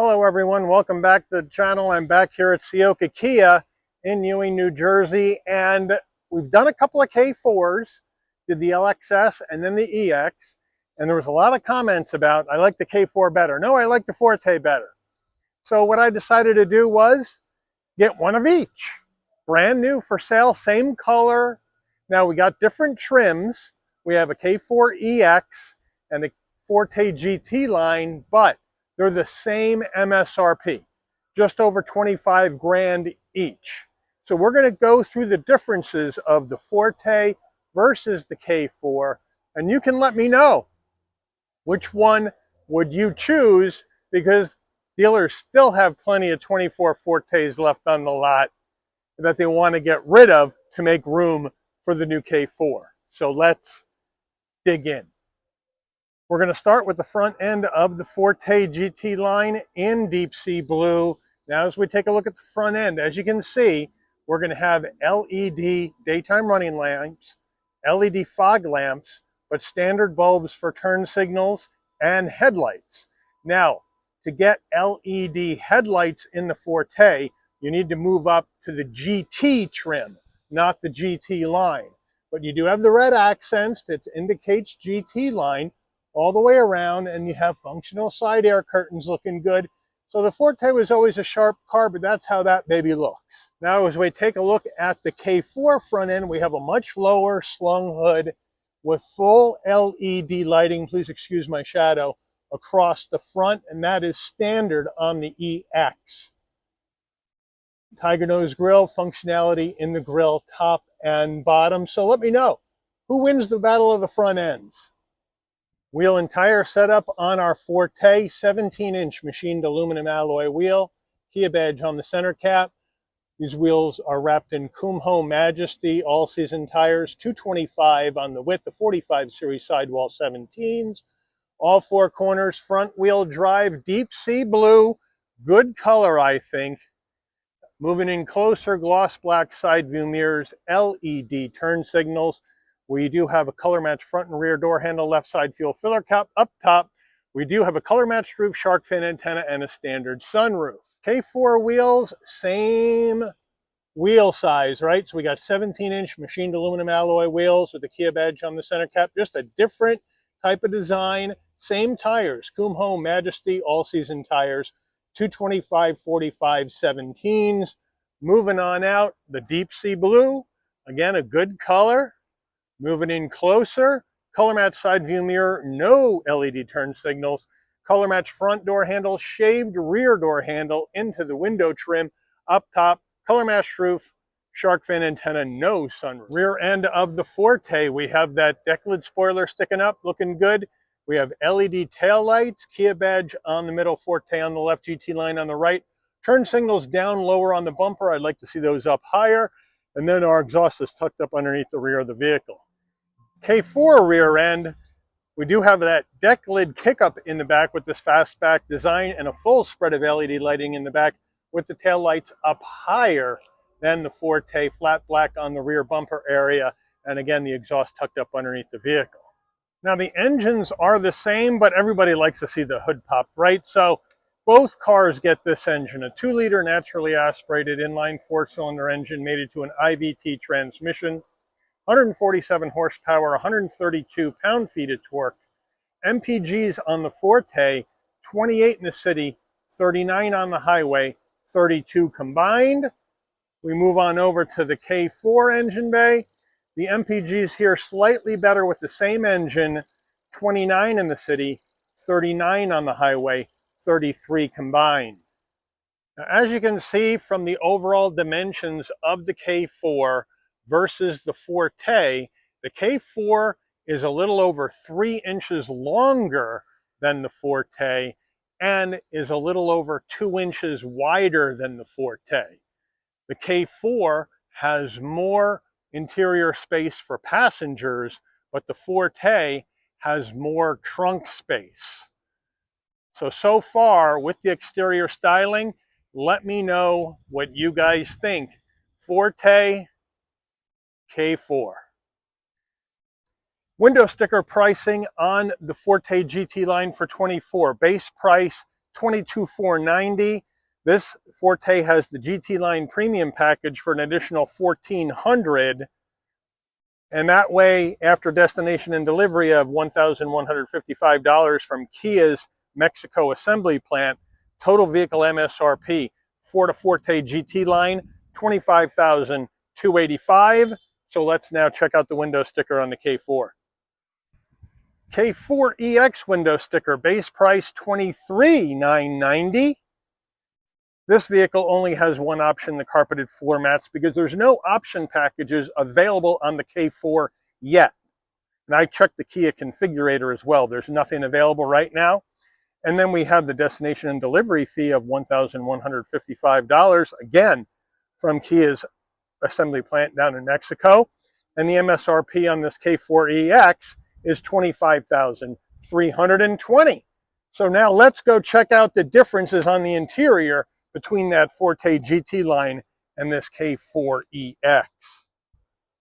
Hello everyone, welcome back to the channel. I'm back here at Ciocca Kia in Ewing, New Jersey, and we've done a couple of K4s, did the LXS and then the EX, and there was a lot of comments about, I like the K4 better. No, I like the Forte better. So what I decided to do was get one of each. Brand new for sale, same color. Now we got different trims. We have a K4 EX and a Forte GT line, but they're the same MSRP, just over 25 grand each. So we're going to go through the differences of the Forte versus the K4, and you can let me know which one would you choose, because dealers still have plenty of 24 Fortes left on the lot that they want to get rid of to make room for the new K4. So let's dig in. We're going to start with the front end of the Forte GT line in deep sea blue. Now as we take a look at the front end, as you can see, we're going to have LED daytime running lamps, LED fog lamps, but standard bulbs for turn signals and headlights. Now, to get LED headlights in the Forte, you need to move up to the GT trim, not the GT line. But you do have the red accents that indicates GT line all the way around, and you have functional side air curtains looking good. So the Forte was always a sharp car, but that's how that baby looks. Now as we take a look at the K4 front end, we have a much lower slung hood with full LED lighting, please excuse my shadow, across the front, and that is standard on the EX. Tiger nose grille, functionality in the grille top and bottom. So let me know, who wins the battle of the front ends? Wheel and tire setup on our Forte, 17-inch machined aluminum alloy wheel, Kia badge on the center cap. These wheels are wrapped in Kumho Majesty all-season tires, 225 on the width, the 45 series sidewall 17s. All four corners, front wheel drive, deep sea blue, good color I think. Moving in closer, gloss black side view mirrors, LED turn signals. We do have a color matched front and rear door handle, left side fuel filler cap up top. We do have a color matched roof, shark fin antenna, and a standard sunroof. K4 wheels, same wheel size, right? So we got 17-inch machined aluminum alloy wheels with the Kia badge on the center cap, just a different type of design. Same tires, Kumho Majesty all-season tires, 225 45 17s. Moving on out, the deep sea blue, again a good color. Moving in closer, color match side view mirror, no LED turn signals, color match front door handle, shaved rear door handle into the window trim up top, color match roof, shark fin antenna, no sunroof. Rear end of the Forte, we have that deck lid spoiler sticking up, looking good. We have LED tail lights, Kia badge on the middle, Forte on the left, GT line on the right. Turn signals down lower on the bumper. I'd like to see those up higher. And then our exhaust is tucked up underneath the rear of the vehicle. K4 rear end, we do have that deck lid kickup in the back with this fastback design and a full spread of LED lighting in the back with the tail lights up higher than the Forte, flat black on the rear bumper area, and again the exhaust tucked up underneath the vehicle. Now the engines are the same, but everybody likes to see the hood pop, right? So both cars get this engine, a 2-liter naturally aspirated inline 4-cylinder engine mated to an IVT transmission, 147 horsepower, 132 pound-feet of torque. MPGs on the Forte, 28 in the city, 39 on the highway, 32 combined. We move on over to the K4 engine bay. The MPGs here slightly better with the same engine, 29 in the city, 39 on the highway, 33 combined. Now, as you can see from the overall dimensions of the K4 versus the Forte, the K4 is a little over 3 inches longer than the Forte and is a little over 2 inches wider than the Forte. The K4 has more interior space for passengers, but the Forte has more trunk space. So far with the exterior styling, let me know what you guys think. Forte, K4. Window sticker pricing on the Forte GT line for 24. Base price $22,490. This Forte has the GT line premium package for an additional $1,400. And that way, after destination and delivery of $1,155 from Kia's Mexico assembly plant, total vehicle MSRP for the Forte GT line, $25,285. So let's now check out the window sticker on the K4. K4EX window sticker, base price $23,990. This vehicle only has one option, the carpeted floor mats, because there's no option packages available on the K4 yet. And I checked the Kia configurator as well. There's nothing available right now. And then we have the destination and delivery fee of $1,155, again, from Kia's assembly plant down in Mexico. And the MSRP on this K4EX is $25,320. So now let's go check out the differences on the interior between that Forte GT line and this K4EX.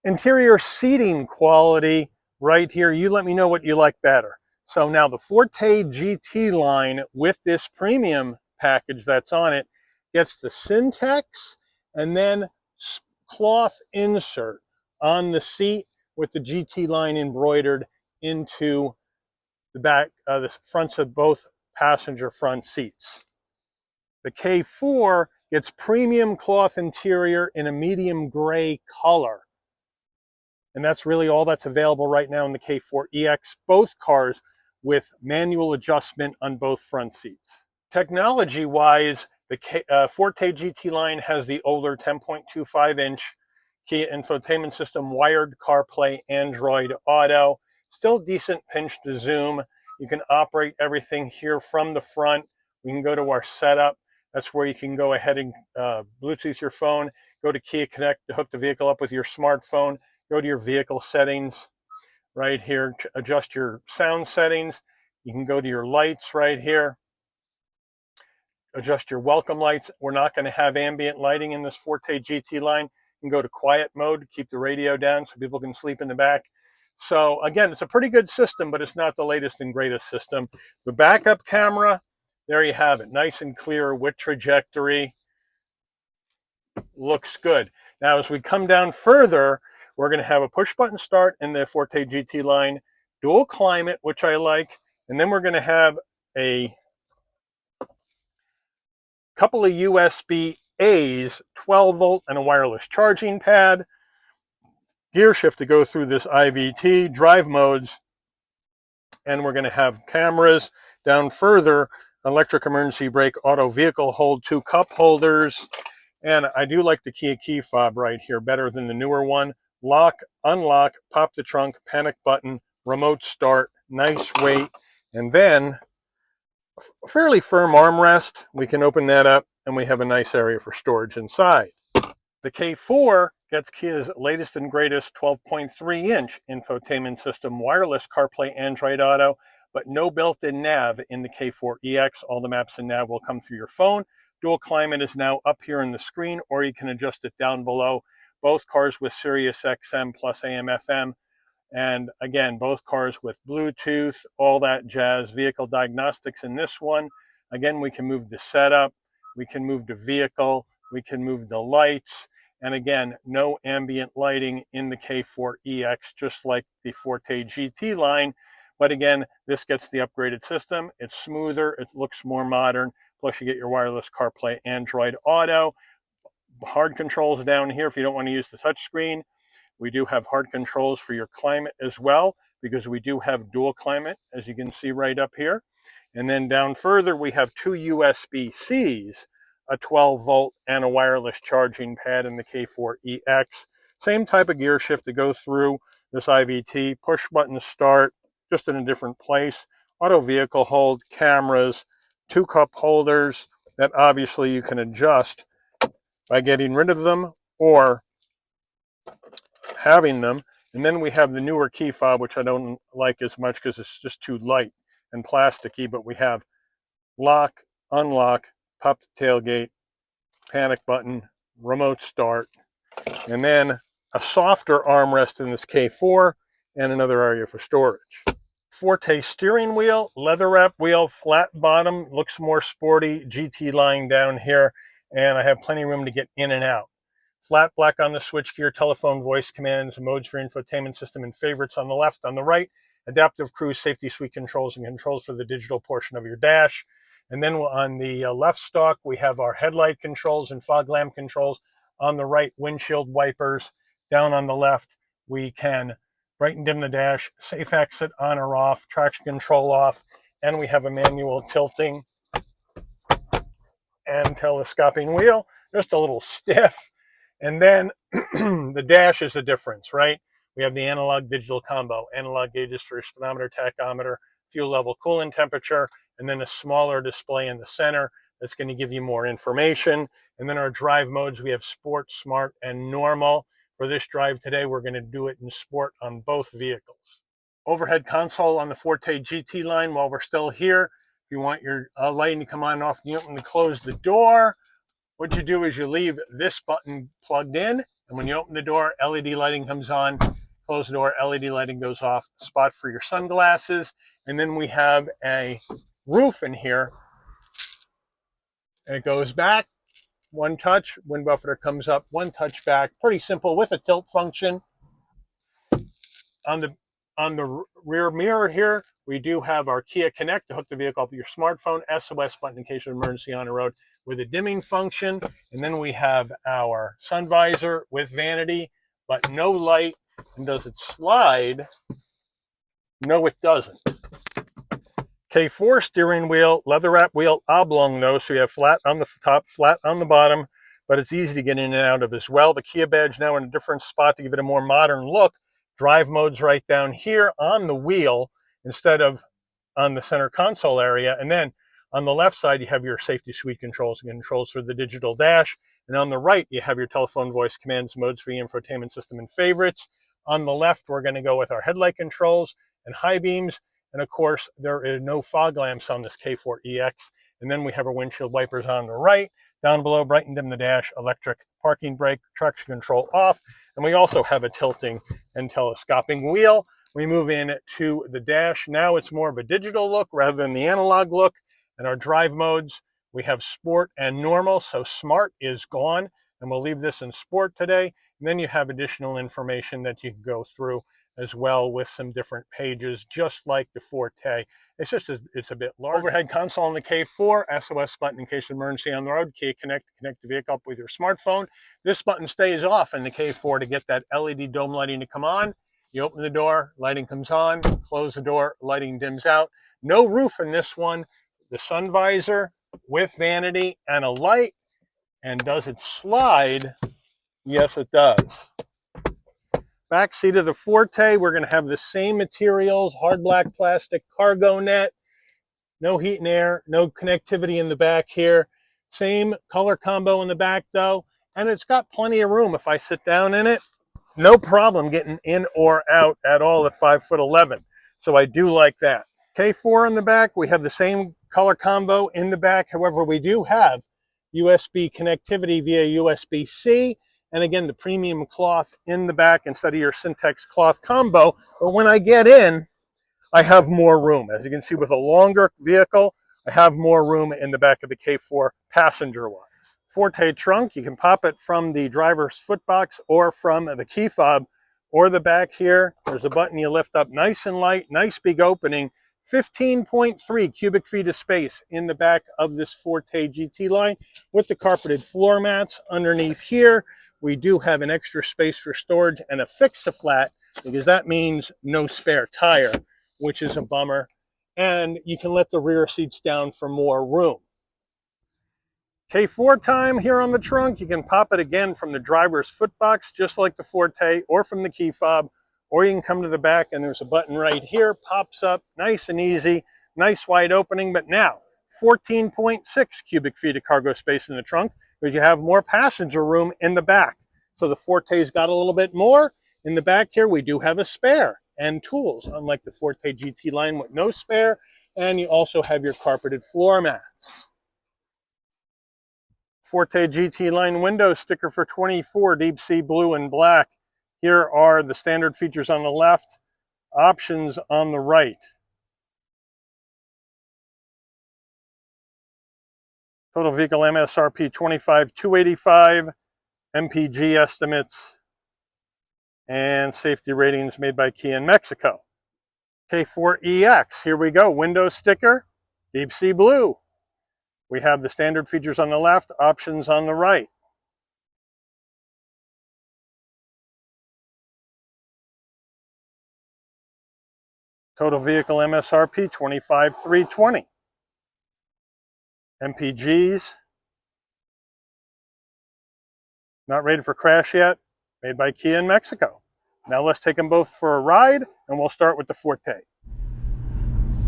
Interior seating quality right here, you let me know what you like better. So now the Forte GT line with this premium package that's on it gets the Syntex and then cloth insert on the seat with the GT line embroidered into the back, the fronts of both passenger front seats. The K4 gets premium cloth interior in a medium gray color. And that's really all that's available right now in the K4EX, both cars with manual adjustment on both front seats. Technology-wise, the Forte GT line has the older 10.25-inch Kia infotainment system, wired CarPlay, Android Auto, still decent pinch to zoom. You can operate everything here from the front. We can go to our setup. That's where you can go ahead and Bluetooth your phone, go to Kia Connect to hook the vehicle up with your smartphone, go to your vehicle settings right here, to adjust your sound settings. You can go to your lights right here, adjust your welcome lights. We're not going to have ambient lighting in this Forte GT line. You can go to quiet mode, keep the radio down so people can sleep in the back. So again, it's a pretty good system, but it's not the latest and greatest system. The backup camera, there you have it, nice and clear with trajectory. Looks good. Now, as we come down further, we're going to have a push button start in the Forte GT line, dual climate, which I like, and then we're going to have a couple of USB-A's, 12 volt, and a wireless charging pad, gear shift to go through this IVT, drive modes, and we're going to have cameras down further, electric emergency brake, auto vehicle hold, 2 cup holders, and I do like the Kia key fob right here better than the newer one. Lock, unlock, pop the trunk, panic button, remote start, nice weight, and then a fairly firm armrest. We can open that up and we have a nice area for storage inside. The K4 gets Kia's latest and greatest 12.3-inch infotainment system, wireless CarPlay, Android Auto, but no built-in nav in the K4EX. All the maps and nav will come through your phone. Dual climate is now up here on the screen, or you can adjust it down below. Both cars with Sirius XM plus AM FM. And again, both cars with Bluetooth, all that jazz. Vehicle diagnostics in this one. Again, we can move the setup. We can move the vehicle. We can move the lights. And again, no ambient lighting in the K4EX, just like the Forte GT line. But again, this gets the upgraded system. It's smoother. It looks more modern. Plus, you get your wireless CarPlay, Android Auto. Hard controls down here if you don't want to use the touchscreen. We do have hard controls for your climate as well, because we do have dual climate, as you can see right up here. And then down further, we have 2 USB-Cs, a 12 volt and a wireless charging pad in the K4EX. Same type of gear shift to go through this IVT, push button start, just in a different place. Auto vehicle hold, cameras, 2 cup holders that obviously you can adjust by getting rid of them or having them. And then we have the newer key fob, which I don't like as much because it's just too light and plasticky, but we have lock, unlock, pop the tailgate, panic button, remote start, and then a softer armrest in this K4 and another area for storage. Forte steering wheel, leather wrap wheel, flat bottom, looks more sporty, GT line down here, and I have plenty of room to get in and out. Flat black on the switchgear, telephone voice commands, modes for infotainment system and favorites on the left. On the right, adaptive cruise safety suite controls and controls for the digital portion of your dash. And then on the left stalk, we have our headlight controls and fog lamp controls. On the right, windshield wipers. Down on the left, we can bright and dim the dash, safe exit on or off, traction control off, and we have a manual tilting and telescoping wheel, just a little stiff. And then the dash is the difference, right? We have the analog digital combo, analog gauges for your speedometer, tachometer, fuel level, coolant temperature, and then a smaller display in the center that's going to give you more information. And then our drive modes, we have sport, smart, and normal. For this drive today, we're going to do it in sport on both vehicles. Overhead console on the Forte GT line. While we're still here, if you want your lighting to come on and off, you open and close the door. What you do is you leave this button plugged in, and when you open the door, LED lighting comes on. Close the door, LED lighting goes off. Spot for your sunglasses. And then we have a roof in here, and it goes back. One touch, wind buffeter comes up, one touch back. Pretty simple with a tilt function. On the rear mirror here, we do have our Kia Connect to hook the vehicle up to your smartphone, SOS button in case of emergency on the road with a dimming function. And then we have our sun visor with vanity, but no light. And does it slide? No, it doesn't. K4 steering wheel, leather wrap wheel, oblong though, so you have flat on the top, flat on the bottom, but it's easy to get in and out of as well. The Kia badge now in a different spot to give it a more modern look. Drive modes right down here on the wheel instead of on the center console area. And then on the left side, you have your safety suite controls and controls for the digital dash. And on the right, you have your telephone voice commands, modes for the infotainment system and favorites. On the left, we're going to go with our headlight controls and high beams. And of course, there is no fog lamps on this K4EX. And then we have our windshield wipers on the right. Down below, bright and dim the dash, electric parking brake, traction control off. And we also have a tilting and telescoping wheel. We move in to the dash. Now it's more of a digital look rather than the analog look. And our drive modes, we have sport and normal. So smart is gone. And we'll leave this in sport today. And then you have additional information that you can go through as well with some different pages, just like the Forte. It's a bit larger. Overhead console on the K4, SOS button in case of emergency on the road, Kia Connect to connect the vehicle up with your smartphone. This button stays off in the K4 to get that LED dome lighting to come on. You open the door, lighting comes on, close the door, lighting dims out. No roof in this one. The sun visor with vanity and a light. And does it slide? Yes, it does. Back seat of the Forte, we're going to have the same materials, hard black plastic cargo net, no heat and air, no connectivity in the back here. Same color combo in the back though, and it's got plenty of room. If I sit down in it, no problem getting in or out at all at 5'11". So I do like that. K4 in the back, we have the same color combo in the back. However, we do have USB connectivity via USB-C. And again, the premium cloth in the back instead of your Syntex cloth combo. But when I get in, I have more room. As you can see, with a longer vehicle, I have more room in the back of the K4 passenger-wise. Forte trunk, you can pop it from the driver's foot box or from the key fob or the back here. There's a button you lift up nice and light, nice big opening. 15.3 cubic feet of space in the back of this Forte GT line with the carpeted floor mats underneath here. We do have an extra space for storage and a fix-a-flat because that means no spare tire, which is a bummer. And you can let the rear seats down for more room. K4 time here on the trunk. You can pop it again from the driver's foot box, just like the Forte, or from the key fob, or you can come to the back and there's a button right here, pops up, nice and easy, nice wide opening. But now, 14.6 cubic feet of cargo space in the trunk, because you have more passenger room in the back. So the Forte's got a little bit more. In the back here, we do have a spare and tools, unlike the Forte GT line with no spare. And you also have your carpeted floor mats. Forte GT line window sticker for 24, deep sea blue and black. Here are the standard features on the left, options on the right. Total vehicle MSRP 25,285. MPG estimates and safety ratings made by Kia in Mexico. K4EX, here we go. Window sticker, deep sea blue. We have the standard features on the left, options on the right. Total vehicle MSRP 25,320. MPGs, not rated for crash yet, made by Kia in Mexico. Now let's take them both for a ride, and we'll start with the Forte.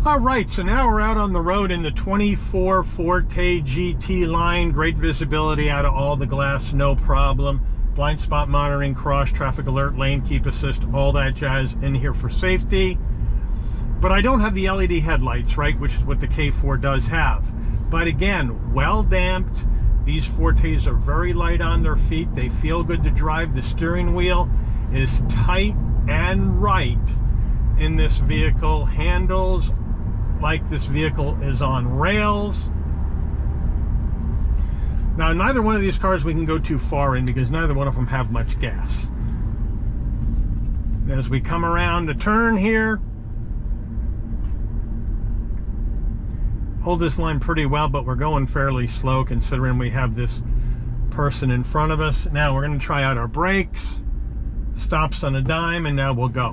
All right, so now we're out on the road in the 24 Forte GT line. Great visibility out of all the glass, no problem. Blind spot monitoring, cross traffic alert, lane keep assist, all that jazz in here for safety. But I don't have the LED headlights, right, which is what the K4 does have. But again, well damped. These Fortes are very light on their feet. They feel good to drive. The steering wheel is tight and right in this vehicle. Handles like this vehicle is on rails. Now, neither one of these cars we can go too far in because neither one of them have much gas. As we come around the turn here, hold this line pretty well, but we're going fairly slow considering we have this person in front of us. Now we're going to try out our brakes. Stops on a dime, and now we'll go.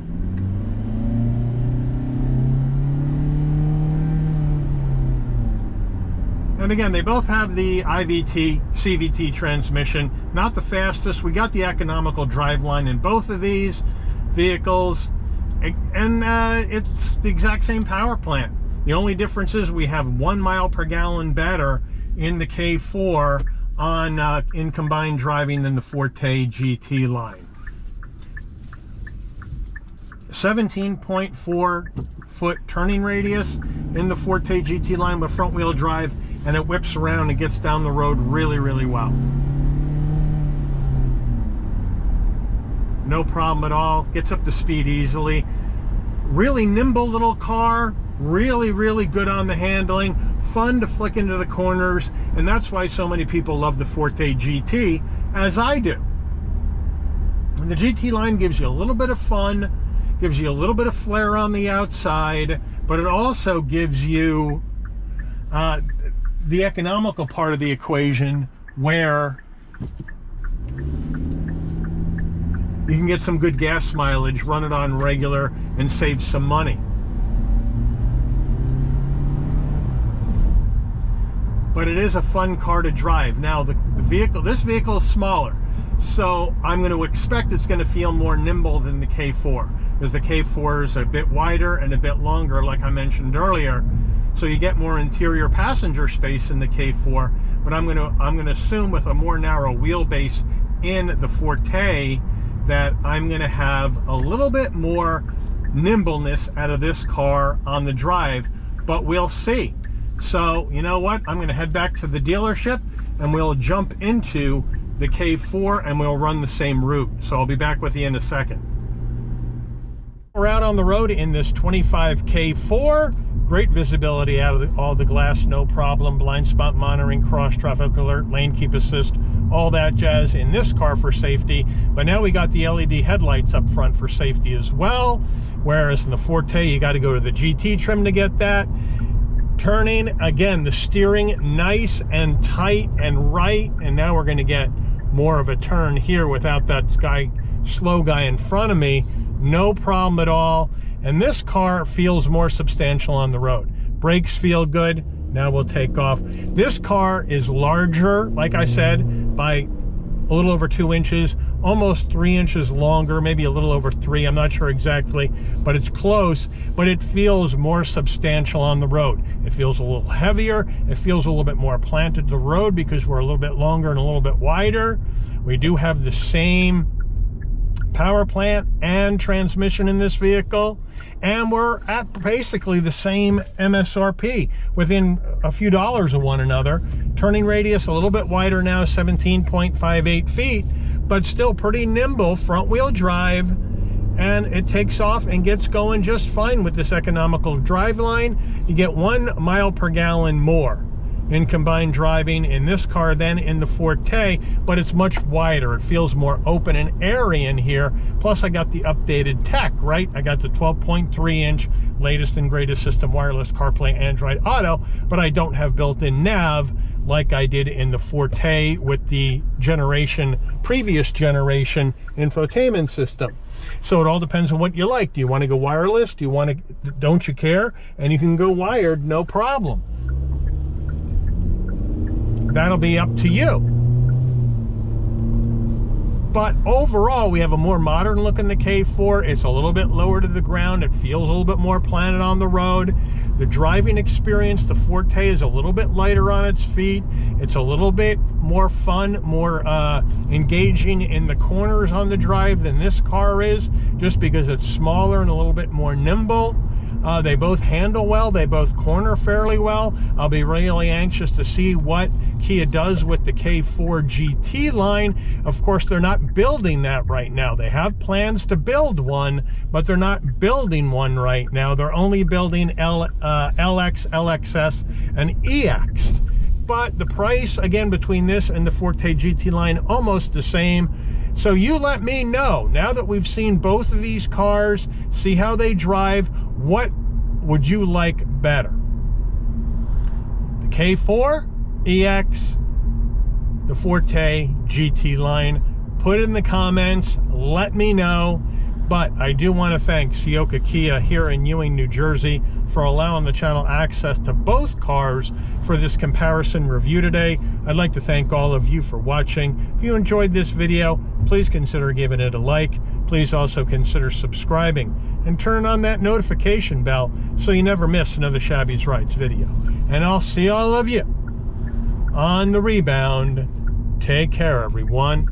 And again, they both have the IVT, CVT transmission. Not the fastest. We got the economical driveline in both of these vehicles. And it's the exact same power plant. The only difference is we have 1 mile per gallon better in the K4 on in combined driving than the Forte GT line. 17.4 foot turning radius in the Forte GT line with front wheel drive, and it whips around and gets down the road really, really well. No problem at all. Gets up to speed easily. Really nimble little car. Really, really good on the handling, fun to flick into the corners, and that's why so many people love the Forte GT, as I do. And the GT line gives you a little bit of fun, gives you a little bit of flair on the outside, but it also gives you the economical part of the equation where you can get some good gas mileage, run it on regular, and save some money. But it is a fun car to drive. Now this vehicle is smaller, so I'm going to expect it's going to feel more nimble than the K4, because the K4 is a bit wider and a bit longer, like I mentioned earlier, so you get more interior passenger space in the K4. But I'm going to assume with a more narrow wheelbase in the Forte that I'm going to have a little bit more nimbleness out of this car on the drive, but we'll see. So, you know what? I'm going to head back to the dealership and we'll jump into the K4 and we'll run the same route. So I'll be back with you in a second. We're out on the road in this 25 K4. Great visibility out of all the glass, no problem. Blind spot monitoring, cross traffic alert, lane keep assist, all that jazz in this car for safety. But now we got the LED headlights up front for safety as well. Whereas in the Forte, you got to go to the GT trim to get that. Turning, again, the steering nice and tight and right, and now we're going to get more of a turn here without that slow guy in front of me. No problem at all. And this car feels more substantial on the road. Brakes feel good. Now we'll take off. This car is larger, like I said, by a little over 2 inches, almost 3 inches longer, maybe a little over 3, I'm not sure exactly, but it's close. But it feels more substantial on the road. It feels a little heavier. It feels a little bit more planted to the road because we're a little bit longer and a little bit wider. We do have the same power plant and transmission in this vehicle, and we're at basically the same MSRP, within a few dollars of one another. Turning radius a little bit wider now, 17.58 feet, but still pretty nimble front wheel drive, and it takes off and gets going just fine with this economical drive line. You get 1 mile per gallon more in combined driving in this car than in the Forte, but it's much wider. It feels more open and airy in here. Plus I got the updated tech, right? I got the 12.3-inch latest and greatest system, wireless CarPlay, Android Auto, but I don't have built-in nav like I did in the Forte with the previous generation infotainment system. So it all depends on what you like. Do you want to go wireless? Don't you care? And you can go wired, no problem. That'll be up to you. But overall, we have a more modern look in the K4. It's a little bit lower to the ground. It feels a little bit more planted on the road. The driving experience, the Forte is a little bit lighter on its feet. It's a little bit more fun, more engaging in the corners on the drive than this car is, just because it's smaller and a little bit more nimble. They both handle well. They both corner fairly well. I'll be really anxious to see what Kia does with the K4 GT line. Of course, they're not building that right now. They have plans to build one, but they're not building one right now. They're only building LX, LXS, and EX. But the price, again, between this and the Forte GT line, almost the same. So you let me know, now that we've seen both of these cars, see how they drive, what would you like better? The K4, EX, the Forte GT line? Put it in the comments, let me know. But I do want to thank Ciocca Kia here in Ewing, New Jersey for allowing the channel access to both cars for this comparison review today. I'd like to thank all of you for watching. If you enjoyed this video, please consider giving it a like. Please also consider subscribing and turn on that notification bell so you never miss another Shabby's Rides video. And I'll see all of you on the rebound. Take care, everyone.